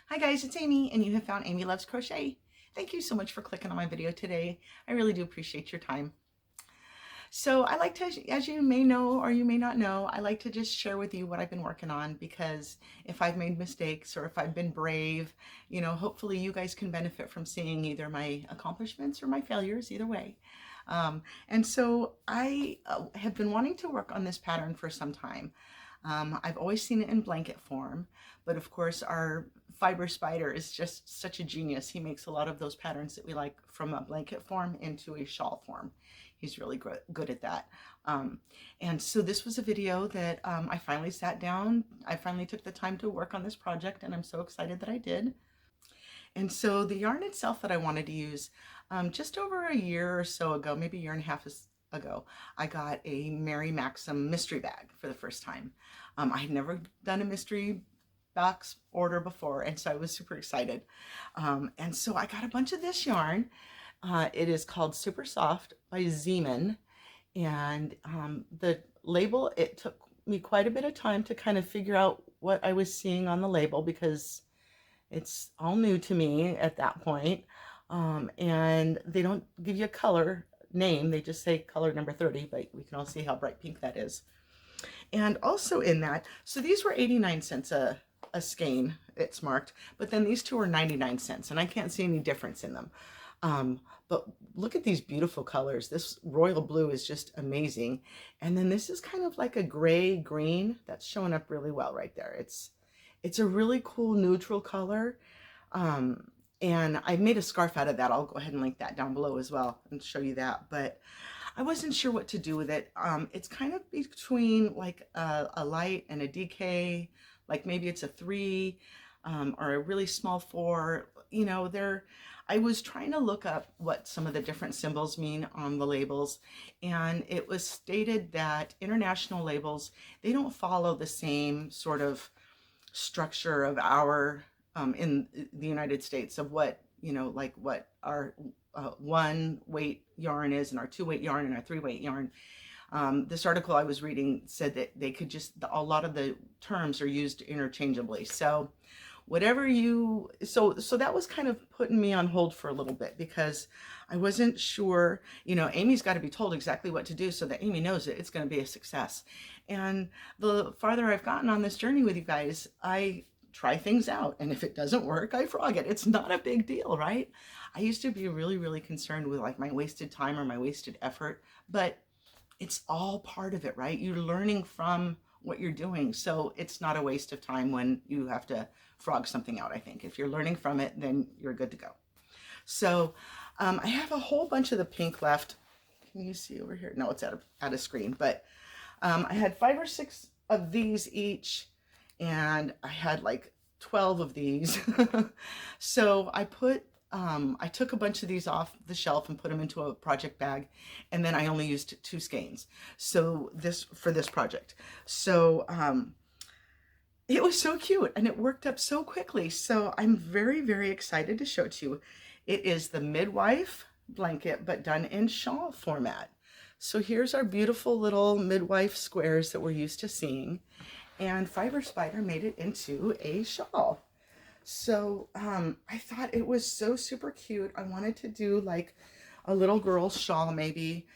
Hi guys, it's Amy and you have found Amy Loves Crochet. Thank you so much for clicking on my video today. I really do appreciate your time. So I like to, as you may know or you may not know, I like to just share with you what I've been working on, because if I've made mistakes or if I've been brave, hopefully you guys can benefit from seeing either my accomplishments or my failures, either way. And so I have been wanting to work on this pattern for some time. I've always seen it in blanket form, but of course our fiber spider is just such a genius. He makes a lot of those patterns that we like from a blanket form into a shawl form. He's really good at that. And so this was a video that I finally sat down. I finally took the time to work on this project, and I'm so excited that I did. And so the yarn itself that I wanted to use, just over a year or so ago, maybe a year and a half ago, I got a Mary Maxim mystery bag for the first time. I had never done a mystery box order before, and so I was super excited. And so I got a bunch of this yarn. It is called Super Soft by Zeeman, and the label, it took me quite a bit of time to kind of figure out what I was seeing on the label, because it's all new to me at that point. And they don't give you a color name, they just say color number 30, but we can all see how bright pink that is. And also in that, so these were 89 cents a skein, it's marked, but then these two are 99 cents, and I can't see any difference in them. But look at these beautiful colors. This royal blue is just amazing. And then this is kind of like a gray green that's showing up really well right there. It's a really cool neutral color. And I made a scarf out of that. I'll go ahead and link that down below as well and show you that. But I wasn't sure what to do with it. It's kind of between like a light and a DK, like maybe it's a 3 or a really small 4. I was trying to look up what some of the different symbols mean on the labels, and it was stated that international labels, they don't follow the same sort of structure of our in the United States, of what like what our 1-weight yarn is and our 2-weight yarn and our 3-weight yarn. This article I was reading said that they could just, a lot of the terms are used interchangeably. So whatever you, so that was kind of putting me on hold for a little bit, because I wasn't sure. Amy's got to be told exactly what to do so that Amy knows it's going to be a success. And the farther I've gotten on this journey with you guys, I try things out, and if it doesn't work, I frog it. It's not a big deal, right? I used to be really concerned with like my wasted time or my wasted effort, but it's all part of it, right? You're learning from what you're doing, so it's not a waste of time when you have to frog something out. I think if you're learning from it, then you're good to go. So I have a whole bunch of the pink left. Can you see over here? No, it's out of screen, but I had 5 or 6 of these each, and I had like 12 of these. So I took a bunch of these off the shelf and put them into a project bag, and then I only used 2 skeins. So for this project. So it was so cute, and it worked up so quickly. So I'm very excited to show it to you. It is the Midwife blanket, but done in shawl format. So here's our beautiful little midwife squares that we're used to seeing, and Fiber Spider made it into a shawl. So I thought it was so super cute. I wanted to do like a little girl's shawl maybe.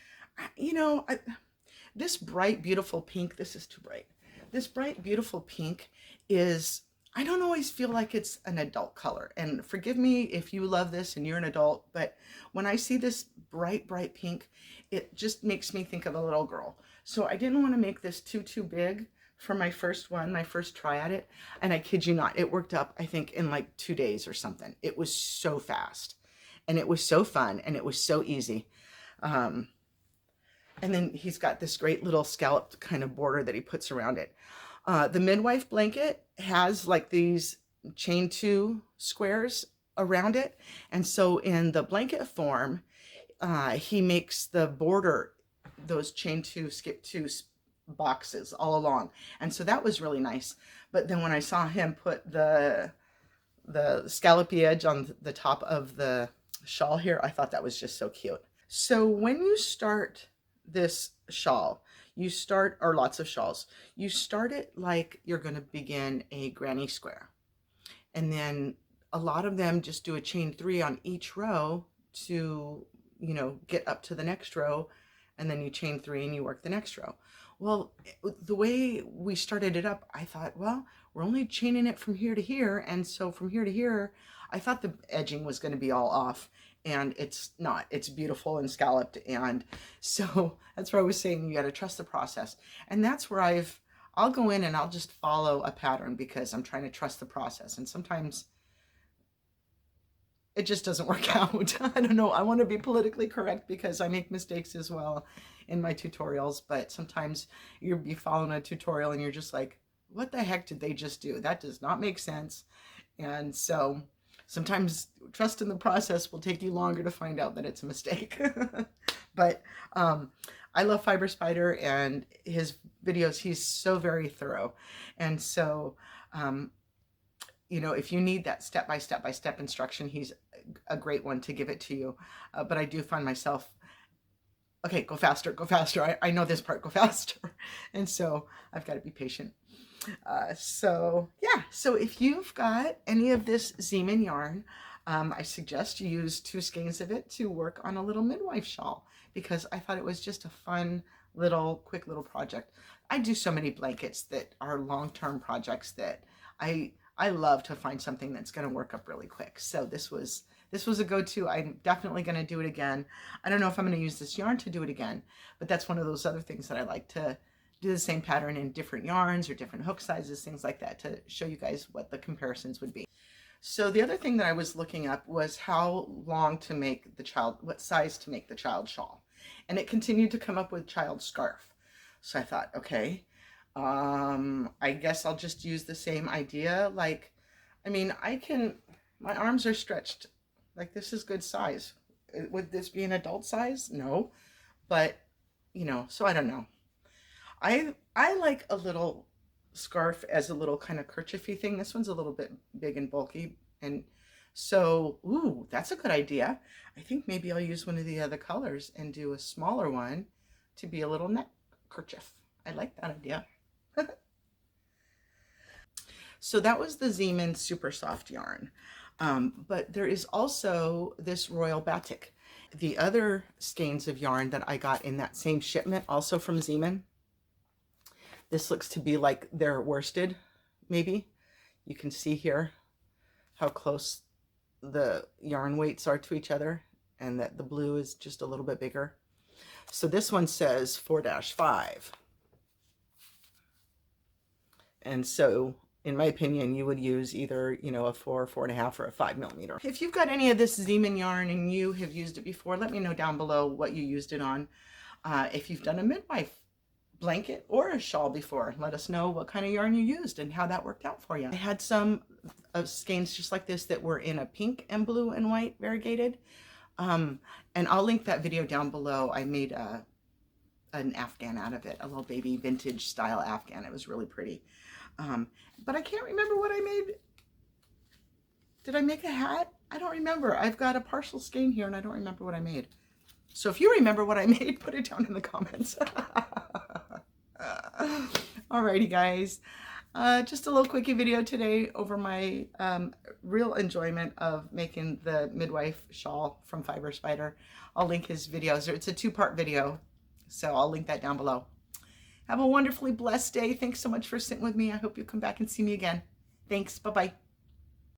This bright beautiful pink, this is too bright. This bright beautiful pink is, I don't always feel like it's an adult color, and forgive me if you love this and you're an adult, but when I see this bright pink, it just makes me think of a little girl. So I didn't want to make this too big for my first try at it, and I kid you not, it worked up, I think, in like 2 days or something. It was so fast, and it was so fun, and it was so easy. And then he's got this great little scalloped kind of border that he puts around it. The Midwife blanket has like these chain 2 squares around it, and so in the blanket form, he makes the border those chain 2 skip 2 boxes all along, and so that was really nice. But then when I saw him put the scallopy edge on the top of the shawl here, I thought that was just so cute. So when you start this shawl, you start, or lots of shawls, you start it like you're going to begin a granny square. And then a lot of them just do a chain 3 on each row to, you know, get up to the next row, and then you chain 3 and you work the next row. Well, the way we started it up, I thought, well, we're only chaining it from here to here, and so from here to here, I thought the edging was going to be all off, and it's not. It's beautiful and scalloped, and so that's where I was saying you got to trust the process. And that's where I'll go in and I'll just follow a pattern because I'm trying to trust the process, and sometimes it just doesn't work out. I don't know. I want to be politically correct because I make mistakes as well in my tutorials, but sometimes you'll be following a tutorial and you're just like, what the heck did they just do? That does not make sense. And so sometimes trust in the process will take you longer to find out that it's a mistake. But I love Fiber Spider and his videos. He's so very thorough. And so, you know, if you need that step-by-step instruction, he's a great one to give it to you. But I do find myself, okay, go faster, go faster. I know this part, go faster. And so I've got to be patient. So yeah, so if you've got any of this Zeeman yarn, I suggest you use 2 skeins of it to work on a little midwife shawl, because I thought it was just a fun little, quick little project. I do so many blankets that are long-term projects that I love to find something that's going to work up really quick. So this was a go-to. I'm definitely going to do it again. I don't know if I'm going to use this yarn to do it again, but that's one of those other things that I like to do, the same pattern in different yarns or different hook sizes, things like that, to show you guys what the comparisons would be. So the other thing that I was looking up was how long to make the child, what size to make the child shawl. And it continued to come up with child scarf. So I thought, okay, I guess I'll just use the same idea. Like, I mean, my arms are stretched. Like, this is good size. Would this be an adult size? No. But, you know, so I don't know. I like a little scarf as a little kind of kerchiefy thing. This one's a little bit big and bulky. And so, ooh, that's a good idea. I think maybe I'll use one of the other colors and do a smaller one to be a little neck kerchief. I like that idea. So that was the Zeeman Super Soft yarn. But there is also this Royal Batik. The other skeins of yarn that I got in that same shipment, also from Zeeman. This looks to be like their worsted, maybe. You can see here how close the yarn weights are to each other, and that the blue is just a little bit bigger. So this one says 4-5. And so, in my opinion, you would use either, you know, a 4, 4.5, or a 5 millimeter. If you've got any of this Zeeman yarn and you have used it before, let me know down below what you used it on. If you've done a midwife blanket or a shawl before, let us know what kind of yarn you used and how that worked out for you. I had some skeins just like this that were in a pink and blue and white variegated. And I'll link that video down below. I made an Afghan out of it, a little baby vintage style Afghan. It was really pretty. But I can't remember what I made. Did I make a hat? I don't remember. I've got a partial skein here and I don't remember what I made. So if you remember what I made, put it down in the comments. Alrighty guys, just a little quickie video today over my real enjoyment of making the midwife shawl from Fiber Spider. I'll link his videos. It's a 2-part video, so I'll link that down below. Have a wonderfully blessed day. Thanks so much for sitting with me. I hope you come back and see me again. Thanks. Bye-bye.